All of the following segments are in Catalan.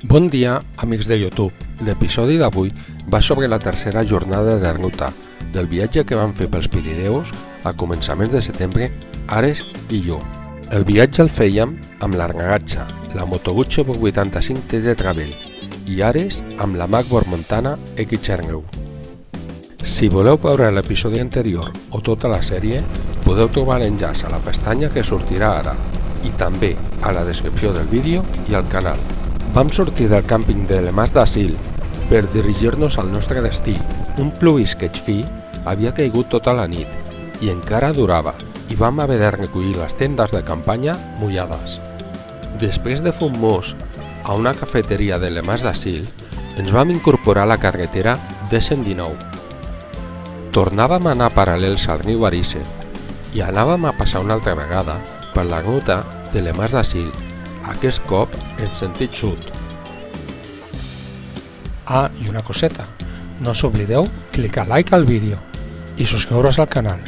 Bon dia, amics de YouTube. L'episodi d'avui va sobre la tercera jornada de ruta del viatge que vam fer pels Pirineus a començaments de setembre, Ares i jo. El viatge el fèiem amb l'Arnagatxa, la Moto Guzzi 85T de Travel i Ares amb la Macboard Montana X-Cherneu. Si voleu veure l'episodi anterior o tota la sèrie, podeu trobar l'enllaç a la pestanya que sortirà ara i també a la descripció del vídeo i al canal. Vam sortir del càmping de Les Mas d'Asil per dirigir-nos al nostre destí. Un plovisqueig fi havia caigut tota la nit i encara durava i vam haver de recollir les tendes de campanya mullades. Després de fer un mos a una cafeteria de Les Mas d'Asil, ens vam incorporar a la carretera D119. Tornàvem a anar paral·lels al riu Arice i anàvem a passar una altra vegada per la ruta de Les Mas d'Asil, aquest cop en sentit sud. Ah, i una coseta, no s'oblideu clicar like al vídeo i subscriure's al canal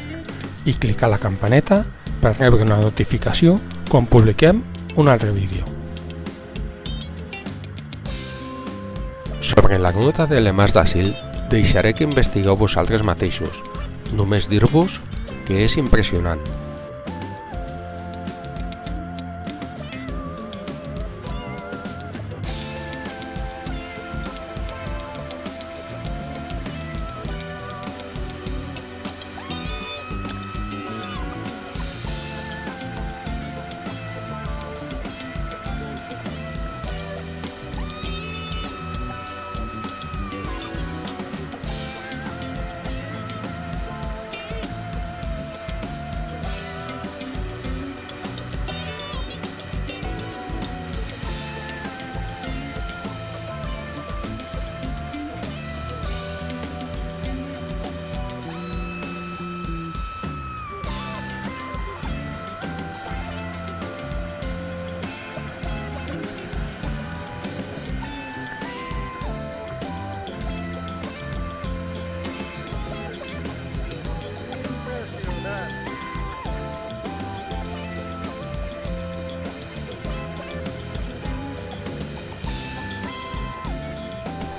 i clicar la campaneta per rebre una notificació quan publiquem un altre vídeo. Sobre la ruta de Les Mas d'Asil deixaré que investigueu vosaltres mateixos, només dir-vos que és impressionant.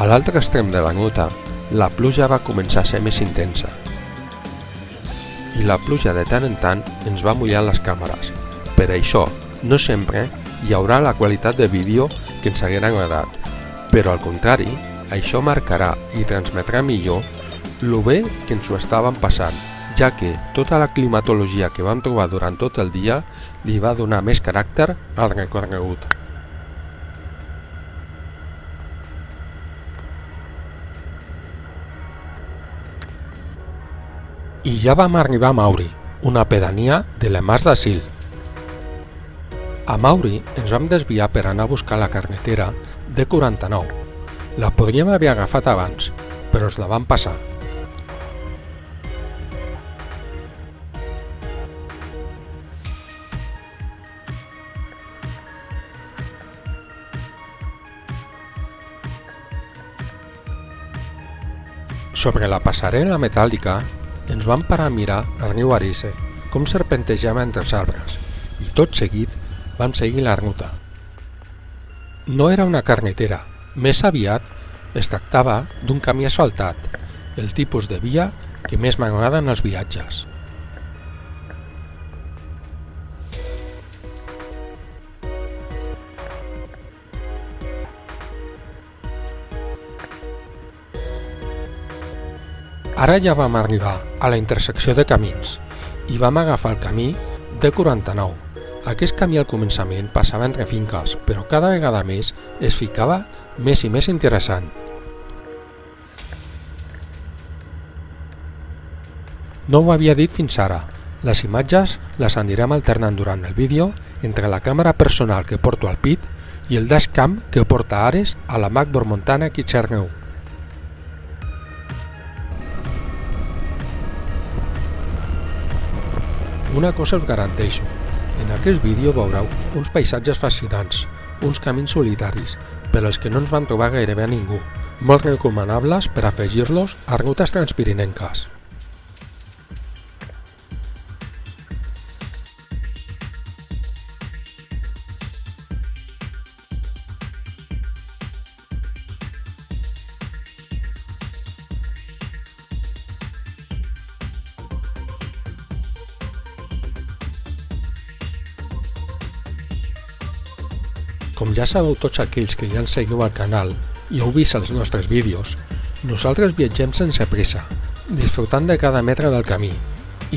A l'altre extrem de la ruta, la pluja va començar a ser més intensa. I la pluja de tant en tant ens va mullar les càmeres. Per això, no sempre hi haurà la qualitat de vídeo que ens haguera agradat, però al contrari, això marcarà i transmetrà millor lo bé que ens ho estàvem passant, ja que tota la climatologia que vam trobar durant tot el dia li va donar més caràcter al recorregut. I ja vam arribar a Mauri, una pedania de Les Mas d'Asil. A Mauri ens vam desviar per anar a buscar la carretera D49. La podríem haver agafat abans, però ens la vam passar. Sobre la passarel·la metàl·lica ens vam parar a mirar el riu Arice, com serpentejava entre els arbres, i tot seguit vam seguir la ruta. No era una carretera, més aviat es tractava d'un camí asfaltat, el tipus de via que més m'agrada en els viatges. Ara ja vam arribar a la intersecció de camins i vam agafar el camí D49. Aquest camí al començament passava entre finques, però cada vegada més es ficava més i més interessant. No ho havia dit fins ara. Les imatges les anirem alternant durant el vídeo entre la càmera personal que porto al pit i el dashcam que porta Ares a la Macboard Montana X-Cherneu. Una cosa us garanteixo, en aquest vídeo veureu uns paisatges fascinants, uns camins solitaris, per als que no ens van trobar gairebé a ningú, molt recomanables per afegir-los a rutes transpirinenques. com ja sabeu tots aquells que ja ens seguiu al canal i heu vist els nostres vídeos, nosaltres viatgem sense pressa, disfrutant de cada metre del camí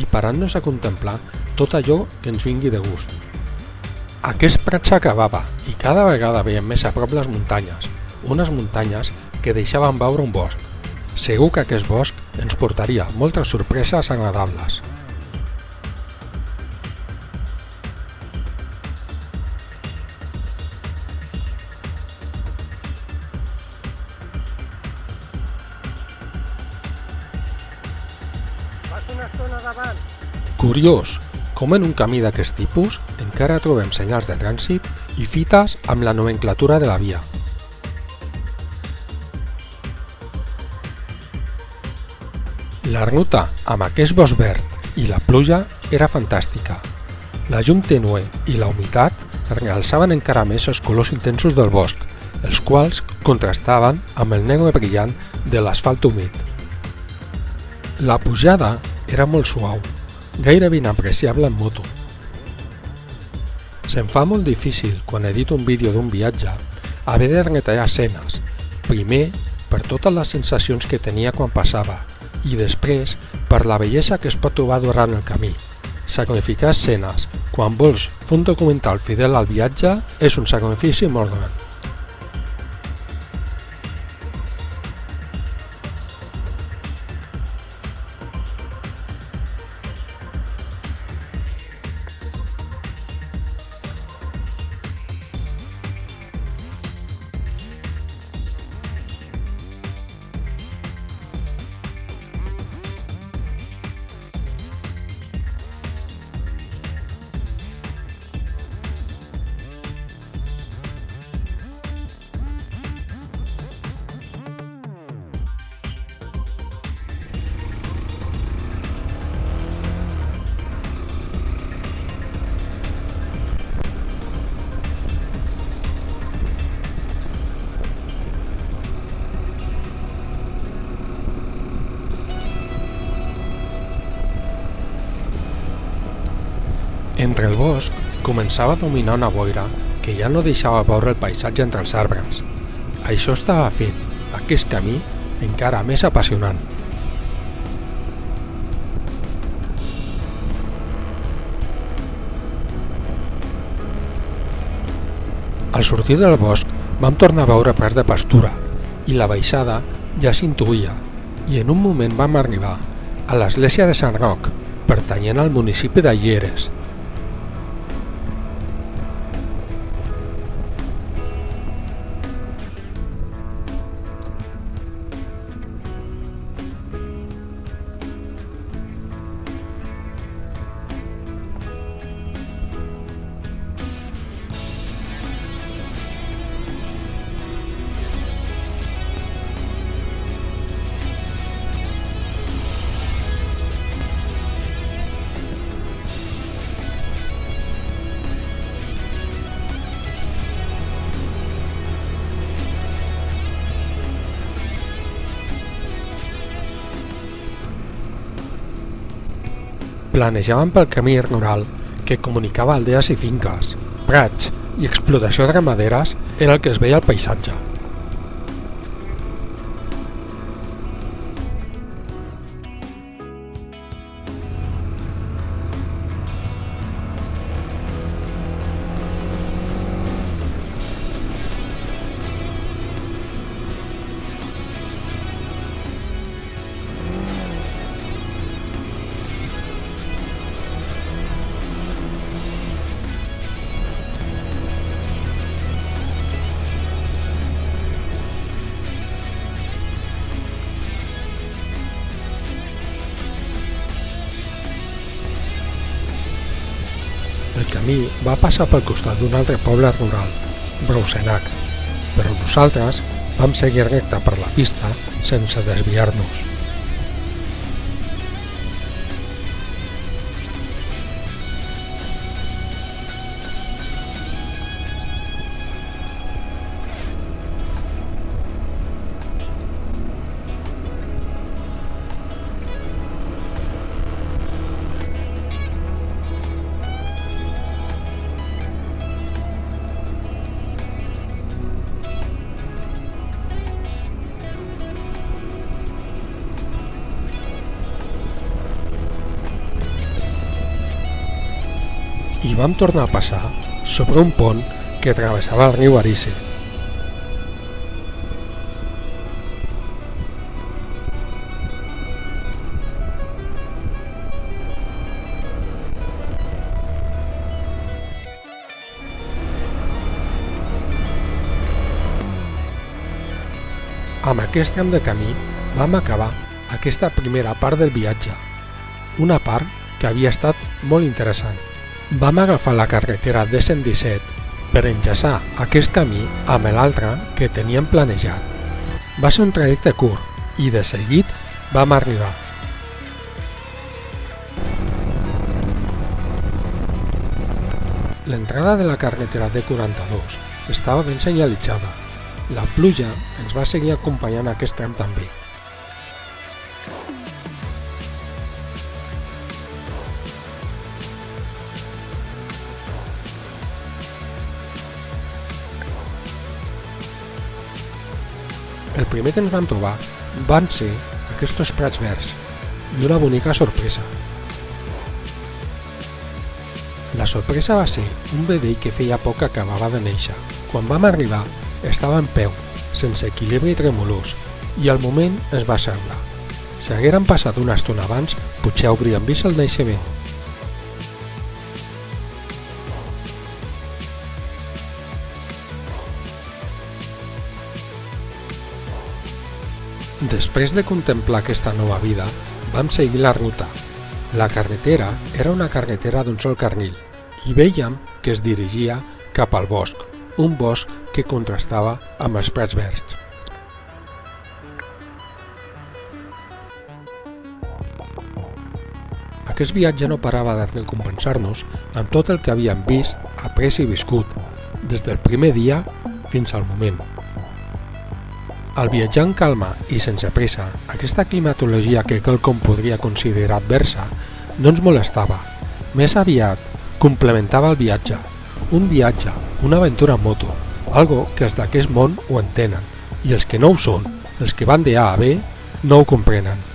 i parant-nos a contemplar tot allò que ens vingui de gust. Aquest prat s'acabava i cada vegada veiem més a prop les muntanyes, unes muntanyes que deixaven veure un bosc. Segur que aquest bosc ens portaria moltes sorpreses agradables. Curiós, com en un camí d'aquest tipus encara trobem senyals de trànsit i fites amb la nomenclatura de la via. La ruta amb aquest bosc verd i la pluja era fantàstica. La llum tènue i la humitat realçaven encara més els colors intensos del bosc, els quals contrastaven amb el negre brillant de l'asfalt humit. La pujada era molt suau, gairebé inapreciable en moto. Se'm fa molt difícil, quan edito un vídeo d'un viatge, haver de retallar escenes, primer per totes les sensacions que tenia quan passava i després per la bellesa que es pot trobar durant el camí. Sacrificar escenes quan vols fer un documental fidel al viatge és un sacrifici molt gran. Entre el bosc començava a dominar una boira que ja no deixava veure el paisatge entre els arbres. Això estava fent aquest camí encara més apassionant. Al sortir del bosc vam tornar a veure prats de pastura i la baixada ja s'intuïa i en un moment vam arribar a l'església de Sant Roc, pertanyent al municipi de Lleres. Planejàvem pel camí rural que comunicava aldees i finques, prats i explotació de ramaderes era el que es veia al paisatge. El camí va passar pel costat d'un altre poble rural, Brousenac, però nosaltres vam seguir recte per la pista sense desviar-nos. i vam tornar a passar sobre un pont que travessava el riu Arice. Amb aquest tram de camí vam acabar aquesta primera part del viatge, una part que havia estat molt interessant. Vam agafar la carretera D117 per enllaçar aquest camí amb l'altre que teníem planejat. Va ser un trajecte curt i de seguit vam arribar. L'entrada de la carretera D42 estava ben senyalitzada. La pluja ens va seguir acompanyant aquest tram també. El primer que ens vam trobar van ser aquests prats verds i una bonica sorpresa. La sorpresa va ser un vedell que feia poc que acabava de néixer. Quan vam arribar, estava en peu, sense equilibri i tremolós, i al moment es va asseure. Si hagueren passat una estona abans, potser hauríem vist el naixement. Després de contemplar aquesta nova vida, vam seguir la ruta. La carretera era una carretera d'un sol carril i vèiem que es dirigia cap al bosc, un bosc que contrastava amb els prats verds. Aquest viatge no parava de recompensar-nos amb tot el que havíem vist, après i viscut, des del primer dia fins al moment. Al viatjar en calma i sense pressa, aquesta climatologia que quelcom podria considerar adversa no ens molestava. Més aviat, complementava el viatge. Un viatge, una aventura en moto, algo que els d'aquest món ho entenen, i els que no ho són, els que van de A a B, no ho comprenen.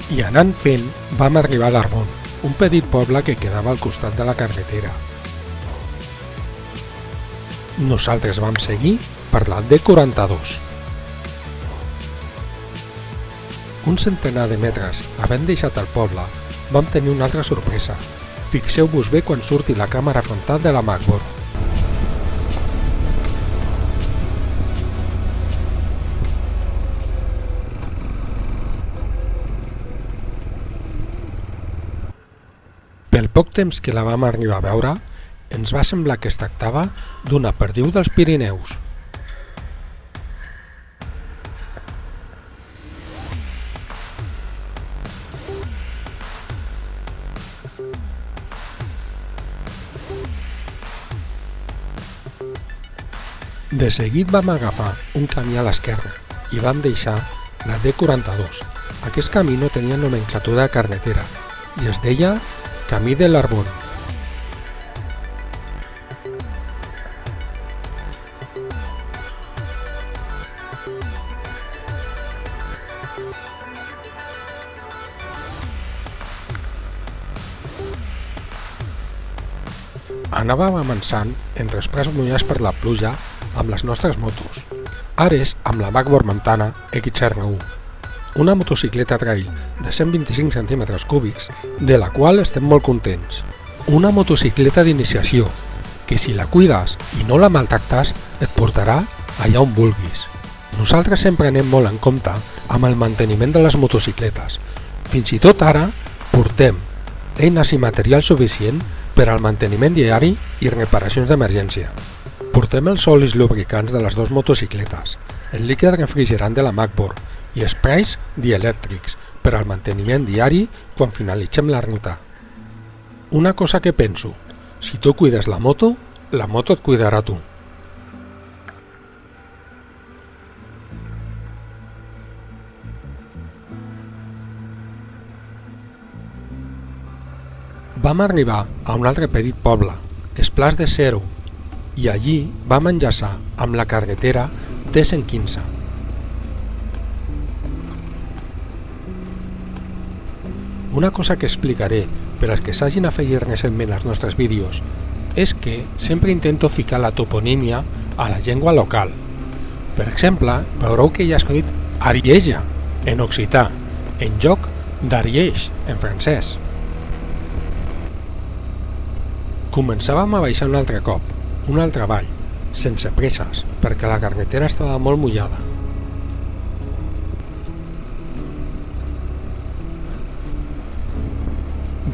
I anant fent, vam arribar a l'Arbon, un petit poble que quedava al costat de la carretera. Nosaltres vam seguir per la D42. Un centenar de metres havent deixat el poble, vam tenir una altra sorpresa. Fixeu-vos bé quan surti la càmera frontal de la Macbor. Pel poc temps que la vam arribar a veure, ens va semblar que es tractava d'una perdiu dels Pirineus. De seguit vam agafar un camí a l'esquerra i vam deixar la D42. Aquest camí no tenia nomenclatura de carretera i es deia Camí de l'Arbon. Anàvem avançant entre els prats mullats per la pluja amb les nostres motos. Ares amb la Macbor Montana XR1, una motocicleta trail de 125 cm3, de la qual estem molt contents. Una motocicleta d'iniciació, que si la cuides i no la maltractes et portarà allà on vulguis. Nosaltres sempre anem molt en compte amb el manteniment de les motocicletes. Fins i tot ara portem eines i material suficient per al manteniment diari i reparacions d'emergència. Portem els olis lubricants de les dues motocicletes, el líquid refrigerant de la Macbor i sprays dielèctrics per al manteniment diari quan finalitzem la ruta. Una cosa que penso, Si tu cuides la moto et cuidarà tu. Vam arribar a un altre petit poble, Esplàs de Sero, i allí vam enllaçar amb la carretera D115. Una cosa que explicaré per als que s'hagin afegit recentment als nostres vídeos és que sempre intento ficar la toponímia a la llengua local. Per exemple, veureu que hi ha escrit Arieja en occità, en lloc d'Ariège en francès. Començàvem a baixar un altre cop, un altre vall, sense presses, perquè la carretera estava molt mullada.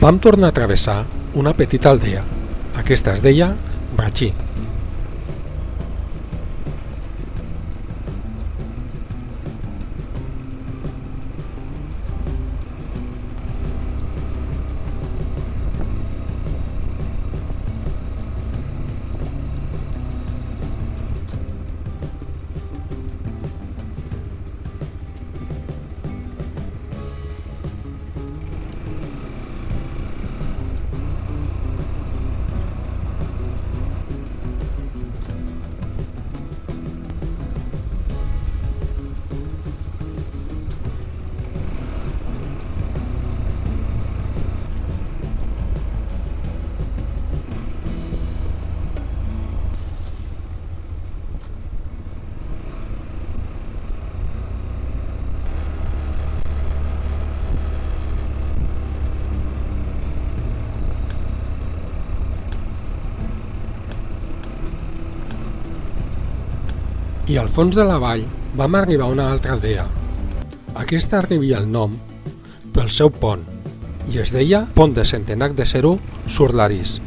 Vam tornar a travessar una petita aldea. Aquesta es deia Brachí. I al fons de la vall vam arribar a una altra aldea. Aquesta rebia el nom pel seu pont i es deia Pont de Centenac de Sero sur l'Aris.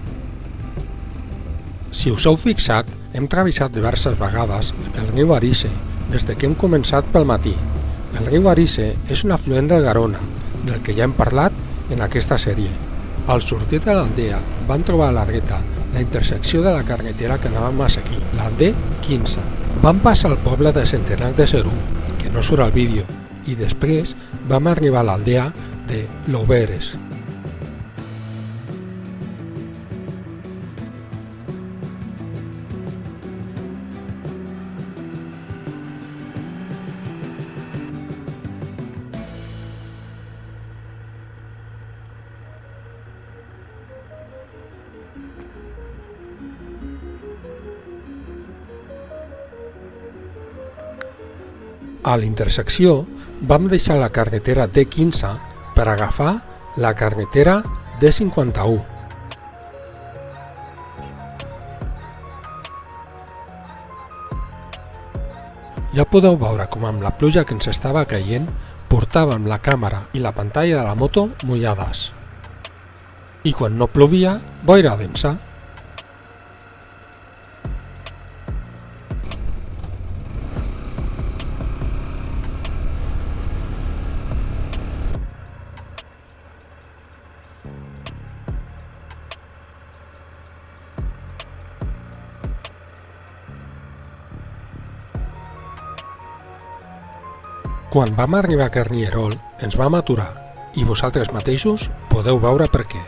Si us heu fixat, hem travessat diverses vegades el riu Arise des que hem començat pel matí. El riu Arise és un afluent del Garona, del que ja hem parlat en aquesta sèrie. Al sortir de l'aldea vam trobar a la dreta la intersecció de la carretera que anàvem a seguir, la D15. Vam passar al poble de Centenac de Sero, que no surt al vídeo, i després vam arribar a l'aldea de Louveres. A l'intersecció vam deixar la carretera D15 per agafar la carretera D51. Ja podeu veure com amb la pluja que ens estava caient portàvem la càmera i la pantalla de la moto mullades. I quan no plovia, boira densa. Quan vam arribar a Carnierol, ens vam aturar, i vosaltres mateixos podeu veure per què.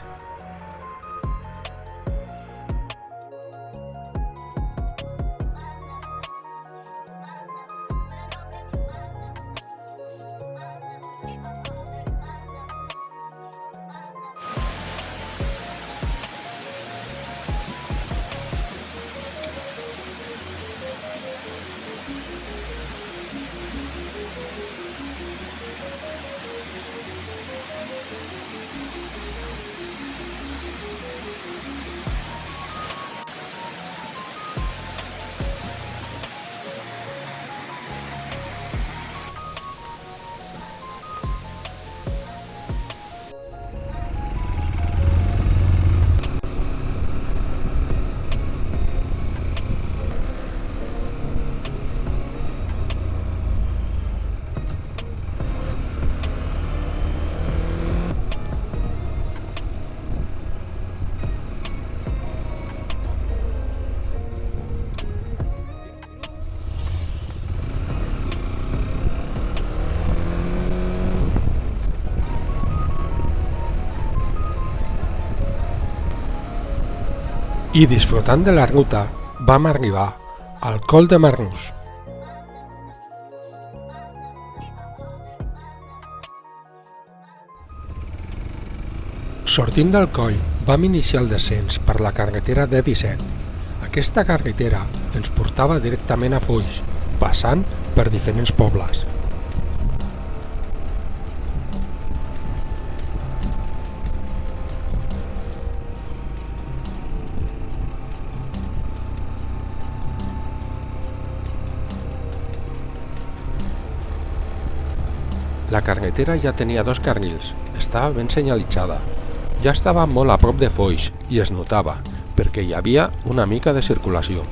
I disfrutant de la ruta vam arribar al Coll de Marnús. Sortint del coll vam iniciar el descens per la carretera D17. Aquesta carretera ens portava directament a Foix, passant per diferents pobles. La carretera ja tenia 2 carrils, estava ben senyalitzada. Ja estava molt a prop de Foix i es notava, perquè hi havia una mica de circulació.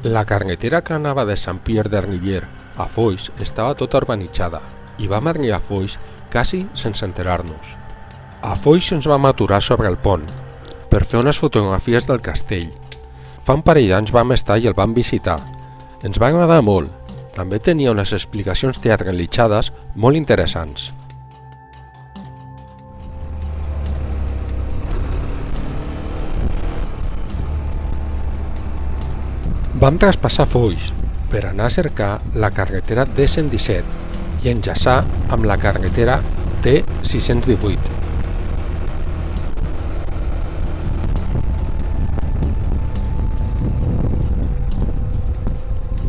La carretera que anava de Sant Pierre de Rivier a Foix estava tota urbanitzada i vam arribar a Foix quasi sense enterar-nos. A Foix ens vam aturar sobre el pont per fer unes fotografies del castell. Fa un parell d'anys vam estar i el vam visitar. Ens va agradar molt. També tenia unes explicacions teatralitzades molt interessants. Vam traspassar Foix per anar a cercar la carretera D117 i enllaçar amb la carretera D618.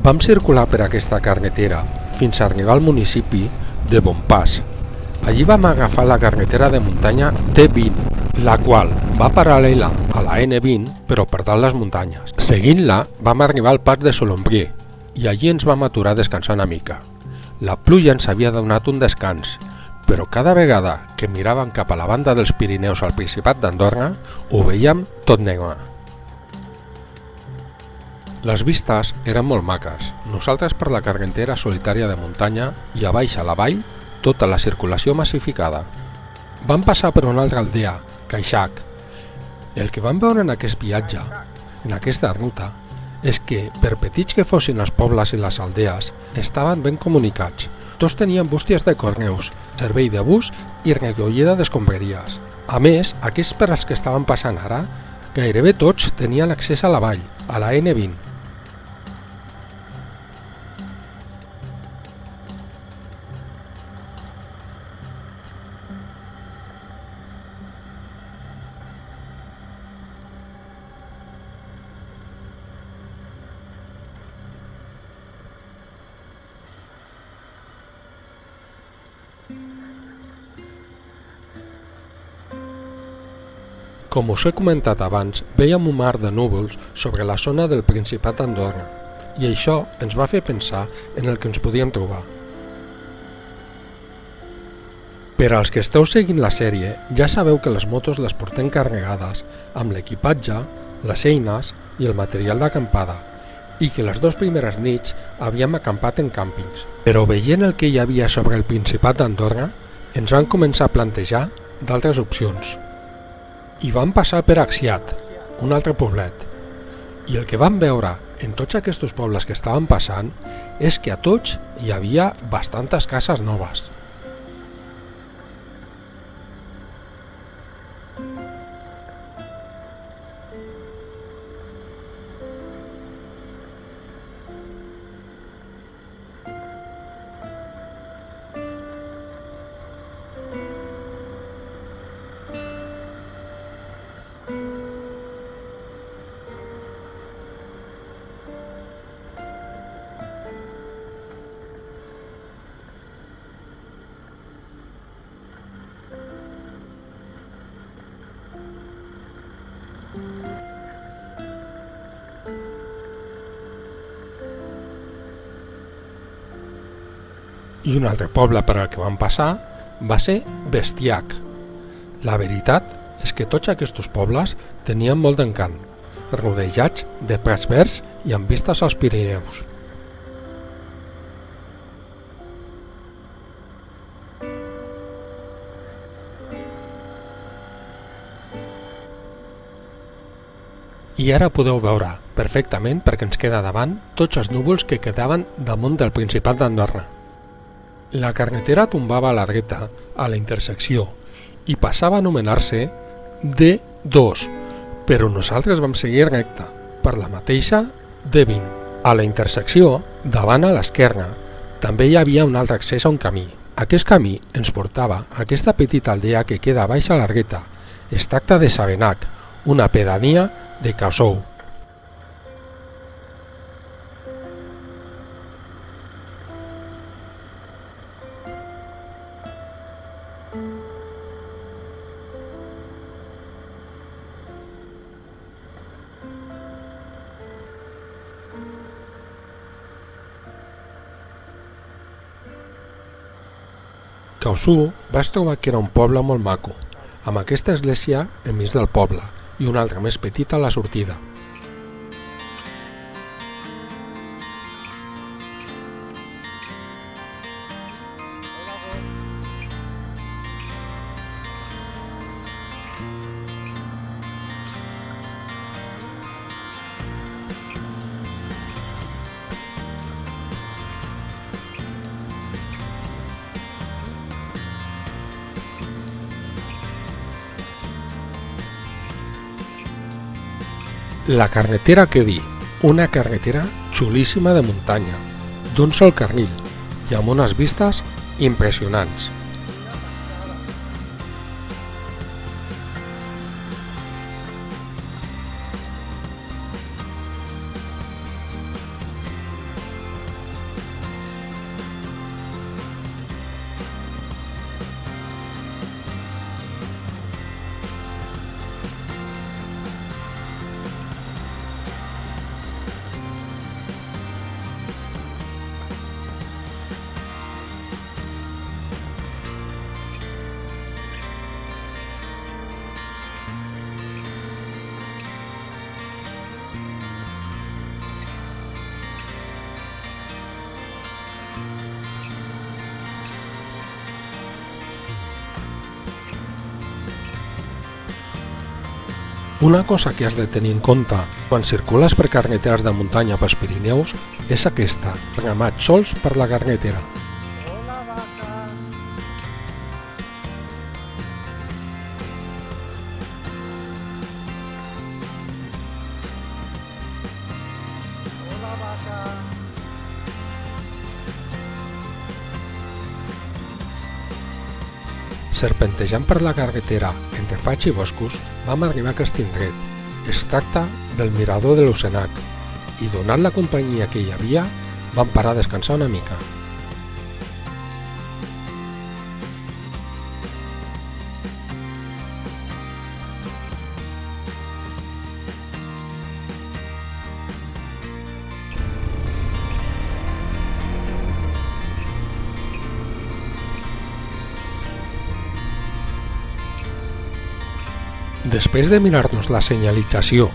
Vam circular per aquesta carretera fins a arribar al municipi de Bonpas. Allí vam agafar la carretera de muntanya D20, la qual va paral·lela a la N20 però per dalt les muntanyes. Seguint-la vam arribar al Pas de Solombrier i allí ens vam aturar a descansar una mica. La pluja ens havia donat un descans, però cada vegada que miràvem cap a la banda dels Pirineus al Principat d'Andorra ho veiem tot negre. Les vistes eren molt maques. Nosaltres per la carretera solitària de muntanya i a baix a la vall tota la circulació massificada. Vam passar per una altra aldea, Caixac. El que vam veure en aquest viatge, en aquesta ruta, és que, per petits que fossin els pobles i les aldees, estaven ben comunicats. Tots tenien bústies de correus, servei de bus i recollida d'escombraries. A més, aquests per als que estaven passant ara, gairebé tots tenien accés a la vall, a la N20. Com us he comentat abans, vèiem un mar de núvols sobre la zona del Principat d'Andorra i això ens va fer pensar en el que ens podíem trobar. Per als que esteu seguint la sèrie, ja sabeu que les motos les portem carregades amb l'equipatge, les eines i el material d'acampada i que les 2 primeres nits havíem acampat en càmpings. Però veient el que hi havia sobre el Principat d'Andorra, ens van començar a plantejar d'altres opcions. I vam passar per Axiat, un altre poblet, i el que vam veure en tots aquests pobles que estaven passant és que a tots hi havia bastantes cases noves. I un altre poble per al que vam passar va ser Bestiac. La veritat és que tots aquests pobles tenien molt d'encant, rodejats de prats verds i amb vistes als Pirineus. I ara podeu veure perfectament, perquè ens queda davant, tots els núvols que quedaven damunt del Principat d'Andorra. La carretera tombava a la dreta, a la intersecció, i passava a anomenar-se D2, però nosaltres vam seguir recte, per la mateixa D20. A la intersecció, davant a l'esquerra, també hi havia un altre accés a un camí. Aquest camí ens portava a aquesta petita aldea que queda baix a la dreta. Es tracta de Sabenac, una pedania de Causou. Causou vaig trobar que era un poble molt maco, amb aquesta església enmig del poble i una altra més petita a la sortida. La carretera Quedí, una carretera xulíssima de muntanya, d'un sol carril i amb unes vistes impressionants. Una cosa que has de tenir en compte quan circules per carreteres de muntanya pels Pirineus és aquesta, ramats sols per la carretera. Serpentejant per la carretera entre faig i boscos, vam arribar a aquest indret. Es tracta del mirador de l'Ocenac i, donat la companyia que hi havia, vam parar a descansar una mica. Després de mirar-nos la senyalització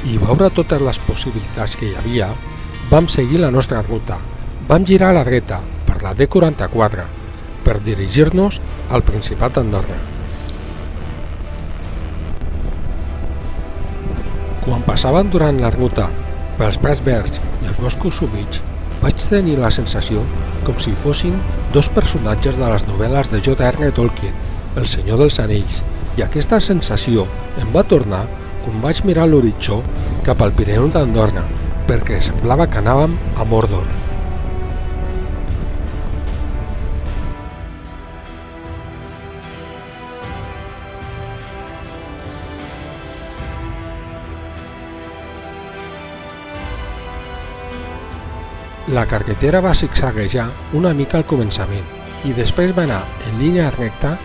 i veure totes les possibilitats que hi havia, vam seguir la nostra ruta. Vam girar a la dreta, per la D44, per dirigir-nos al Principat d'Andorra. Quan passàvem durant la ruta pels prats verds i els boscos humits, vaig tenir la sensació com si fossin dos personatges de les novel·les de J.R. Tolkien, El Senyor dels Anells, i aquesta sensació em va tornar quan vaig mirar l'horitzó cap al Pirineu d'Andorra, perquè semblava que anàvem a Mordor. La carretera va zigzaguejar una mica al començament i després va anar en línia recta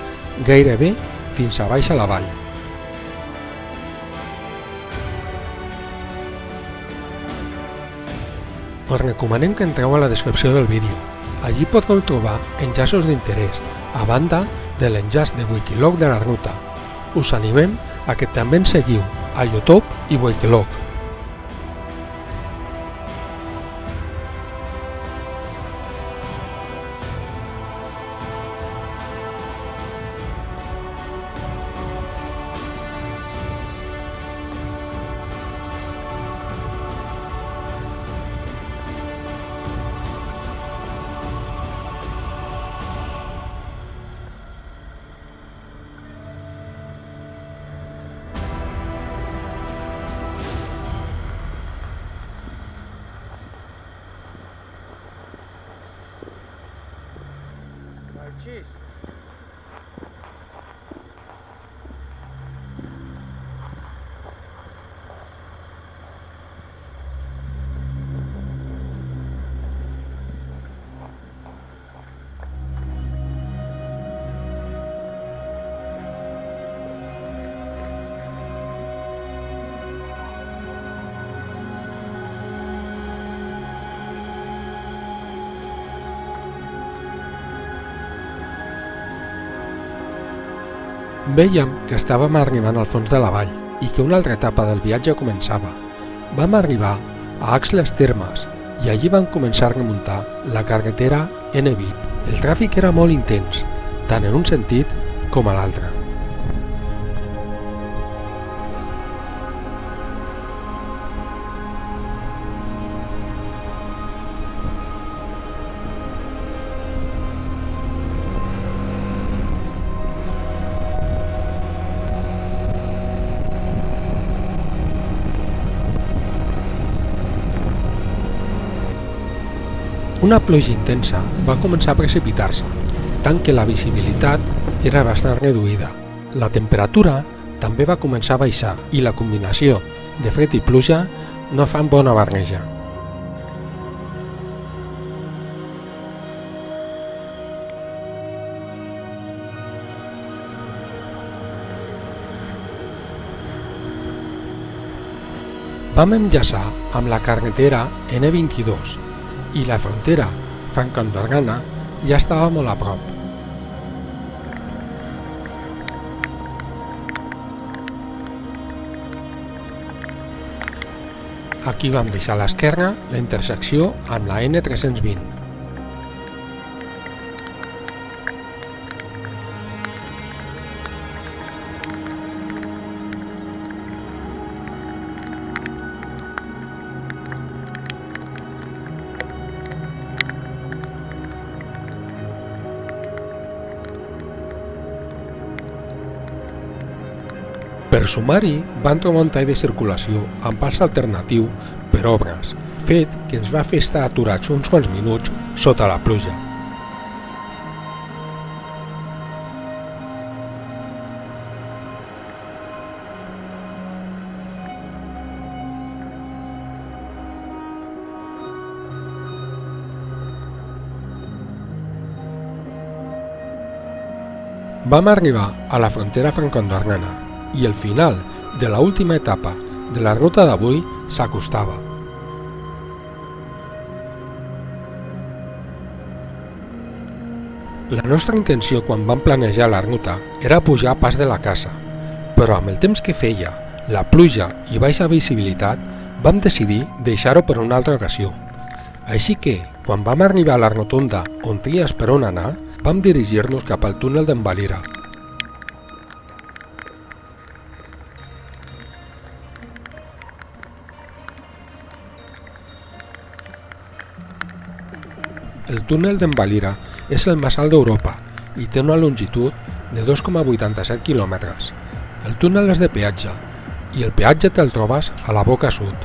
gairebé fins a baix a la vall. Us recomanem que entreu a la descripció del vídeo. Allí podeu trobar enllaços d'interès, a banda de l'enllaç de Wikiloc de la ruta. Us animem a que també ens seguiu a YouTube i Wikiloc. Vèiem que estàvem arribant al fons de la vall i que una altra etapa del viatge començava. Vam arribar a Axles Termes i allí vam començar a remuntar la carretera N20. El tràfic era molt intens, tant en un sentit com a l'altre. Una pluja intensa va començar a precipitar-se, tant que la visibilitat era bastant reduïda. La temperatura també va començar a baixar i la combinació de fred i pluja no fan bona barreja. Vam enllaçar amb la carretera N22 i la frontera franco-andorrana ja estava molt a prop. Aquí vam deixar a l'esquerra la intersecció amb la N320. Per sumar-hi, van trobar un tall de circulació amb pas alternatiu per obres, fet que ens va fer estar aturats uns quants minuts sota la pluja. Vam arribar a la frontera franco-andorrana i el final de la última etapa de la ruta d'avui s'acostava. La nostra intenció quan vam planejar la ruta era pujar a Pas de la Casa, però amb el temps que feia, la pluja i baixa visibilitat, vam decidir deixar-ho per una altra ocasió. Així que, quan vam arribar a la rotonda on tries per on anar, vam dirigir-nos cap al túnel d'en Valira. El túnel d'en Valira és el més alt d'Europa i té una longitud de 2,87 quilòmetres. El túnel és de peatge i el peatge te'l trobes a la boca sud.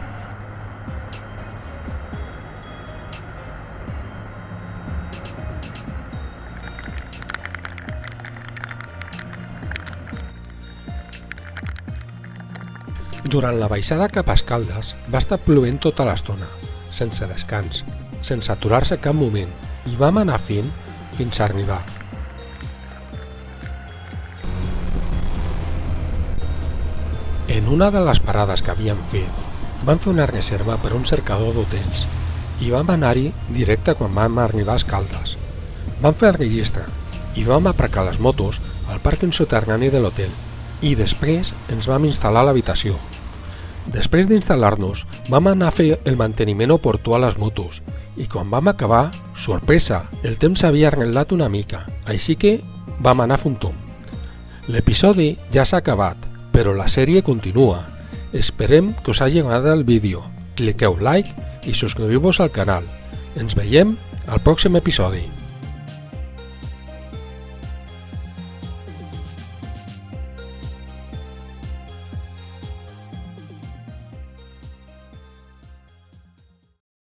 Durant la baixada cap a Escaldes va estar plovent tota l'estona, sense descans, sense aturar-se cap moment, i vam anar fent fins a arribar. En una de les parades que havíem fet, vam fer una reserva per un cercador d'hotels i vam anar-hi directe quan vam arribar a Escaldes. Vam fer el registre i vam aparcar les motos al pàrquing soterrani de l'hotel i després ens vam instal·lar a l'habitació. Després d'instal·lar-nos, vam anar a fer el manteniment oportú a les motos i quan vam acabar, sorpresa, el temps s'havia arreglat una mica, així que vam anar a Fontó. L'episodi ja s'ha acabat, però la sèrie continua. Esperem que us hagi agradat el vídeo. Cliqueu like i subscriviu-vos al canal. Ens veiem al pròxim episodi.